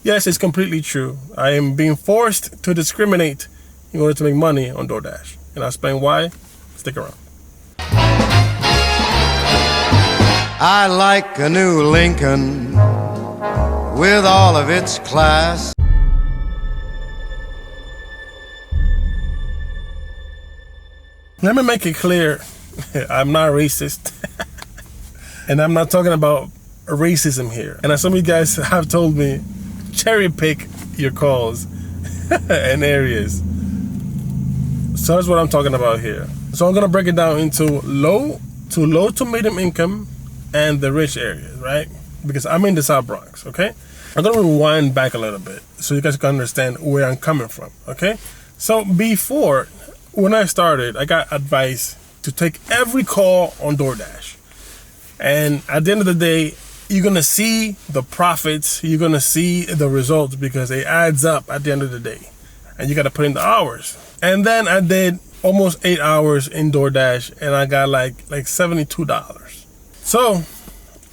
Yes, it's completely true. I am being forced to discriminate in order to make money on DoorDash. And I'll explain why. Stick around. I like a new Lincoln with all of its class. Let me make it clear, I'm not racist. And I'm not talking about racism here. And as some of you guys have told me, cherry pick your calls and areas. So that's what I'm talking about here. So I'm gonna break it down into low to medium income and the rich areas, right? Because I'm in the South Bronx, okay? I'm gonna rewind back a little bit so you guys can understand where I'm coming from, okay? So before, when I started, I got advice to take every call on DoorDash. And at the end of the day, you're gonna see the profits, you're gonna see the results because it adds up at the end of the day. And you gotta put in the hours. And then I did almost 8 hours in DoorDash and I got like $72. So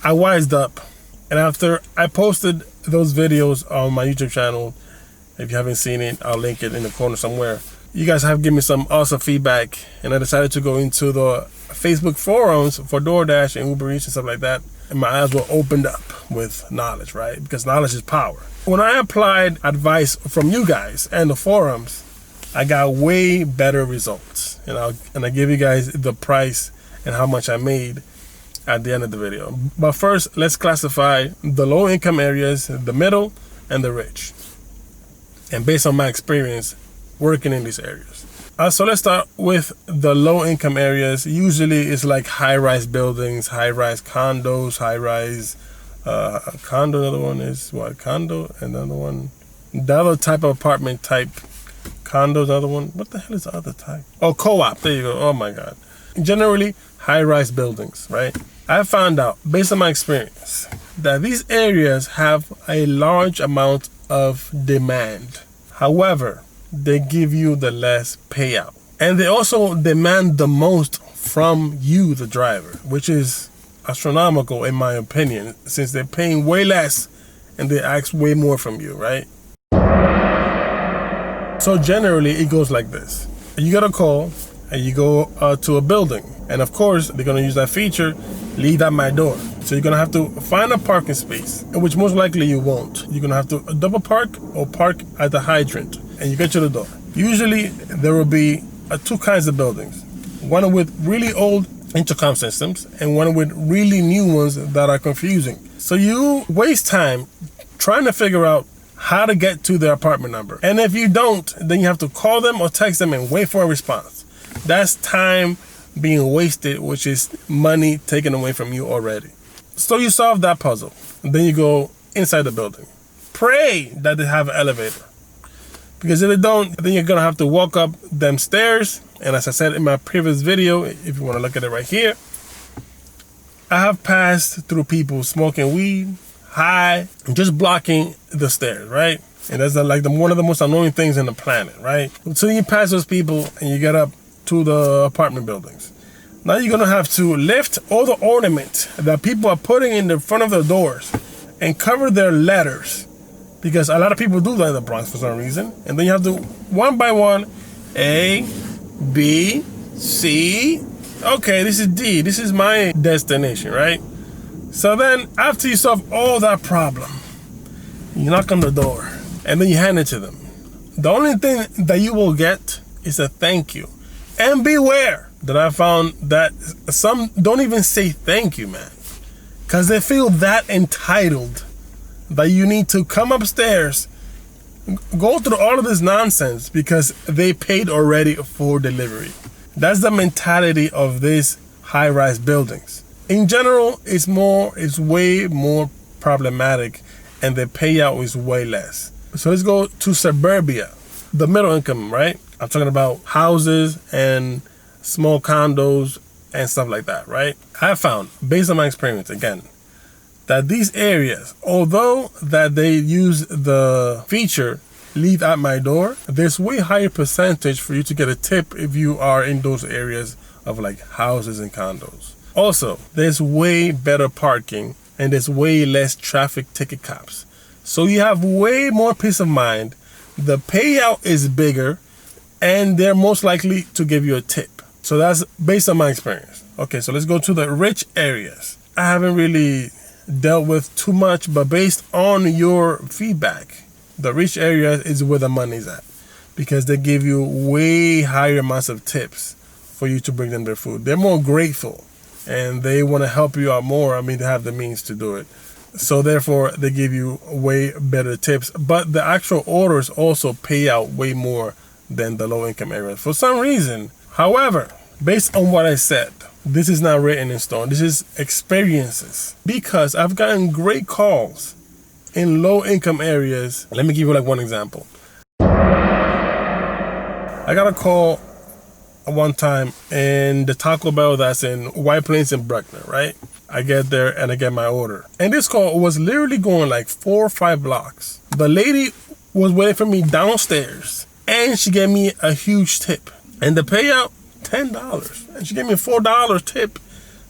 I wised up, and after I posted those videos on my YouTube channel, if you haven't seen it, I'll link it in the corner somewhere. You guys have given me some awesome feedback, and I decided to go into the Facebook forums for DoorDash and Uber Eats and stuff like that. And my eyes were opened up with knowledge, right? Because knowledge is power. When I applied advice from you guys and the forums, I got way better results. And I give you guys the price and how much I made at the end of the video. But first, let's classify the low income areas, the middle, and the rich. And based on my experience working in these areas. So let's start with the low income areas. Usually it's like high-rise buildings, high-rise condos, high-rise condo. Another one is what? Condo. Another one, the other type of apartment type. Condos, another one. What the hell is the other type? Oh, co-op. There you go. Oh my God. Generally high-rise buildings, right? I found out, based on my experience, that these areas have a large amount of demand. However, they give you the less payout. And they also demand the most from you, the driver, which is astronomical in my opinion, since they're paying way less and they ask way more from you, right? So generally it goes like this. You get a call and you go to a building. And of course, they're gonna use that feature, leave at my door. So you're gonna have to find a parking space, which most likely you won't. You're gonna have to double park or park at the hydrant, and you get to the door. Usually there will be two kinds of buildings. One with really old intercom systems and one with really new ones that are confusing. So you waste time trying to figure out how to get to their apartment number. And if you don't, then you have to call them or text them and wait for a response. That's time being wasted, which is money taken away from you already. So you solve that puzzle. And then you go inside the building. Pray that they have an elevator. Because if they don't, then you're gonna have to walk up them stairs. And as I said in my previous video, if you wanna look at it right here, I have passed through people smoking weed, high, just blocking the stairs, right? And that's like one of the most annoying things in the planet, right? So you pass those people and you get up to the apartment buildings. Now you're gonna have to lift all the ornaments that people are putting in the front of their doors and cover their letters, because a lot of people do that in the Bronx for some reason. And then you have to, one by one, A, B, C, okay, this is D, this is my destination, right? So then after you solve all that problem, you knock on the door and then you hand it to them. The only thing that you will get is a thank you. And beware that I found that some don't even say thank you, man. Because they feel that entitled that you need to come upstairs, go through all of this nonsense because they paid already for delivery. That's the mentality of these high-rise buildings. In general, it's way more problematic and the payout is way less. So let's go to suburbia, the middle income, right? I'm talking about houses and small condos and stuff like that, right? I found, based on my experience again, that these areas, although that they use the feature leave at my door, there's way higher percentage for you to get a tip if you are in those areas of like houses and condos. Also, there's way better parking and there's way less traffic ticket cops. So you have way more peace of mind. The payout is bigger, and they're most likely to give you a tip. So that's based on my experience. Okay, so let's go to the rich areas. I haven't really dealt with too much, but based on your feedback, the rich area is where the money's at, because they give you way higher amounts of tips for you to bring them their food. They're more grateful, and they want to help you out more. I mean, they have the means to do it. So therefore, they give you way better tips. But the actual orders also pay out way more than the low-income areas for some reason. However, based on what I said, this is not written in stone. This is experiences. Because I've gotten great calls in low-income areas. Let me give you like one example. I got a call one time in the Taco Bell that's in White Plains and Bruckner, right? I get there and I get my order. And this call was literally going like 4 or 5 blocks. The lady was waiting for me downstairs, and she gave me a huge tip. And the payout, $10. And she gave me a $4 tip.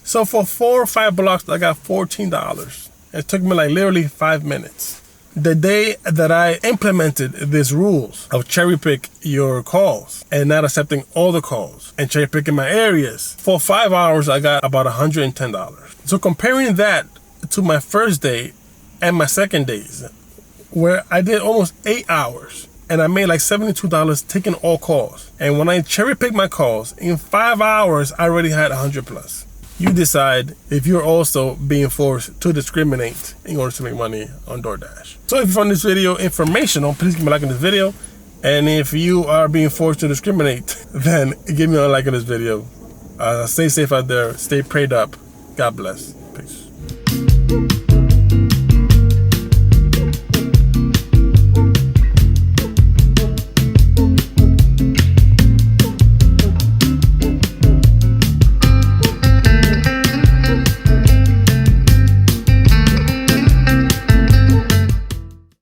So for 4 or 5 blocks, I got $14. It took me like literally 5 minutes. The day that I implemented these rules of cherry pick your calls and not accepting all the calls and cherry picking my areas, for 5 hours, I got about $110. So comparing that to my first day and my second days, where I did almost 8 hours and I made like $72 taking all calls. And when I cherry picked my calls, in 5 hours, I already had 100 plus. You decide if you're also being forced to discriminate in order to make money on DoorDash. So if you found this video informational, please give me a like on this video. And if you are being forced to discriminate, then give me a like on this video. Stay safe out there. Stay prayed up. God bless. Peace.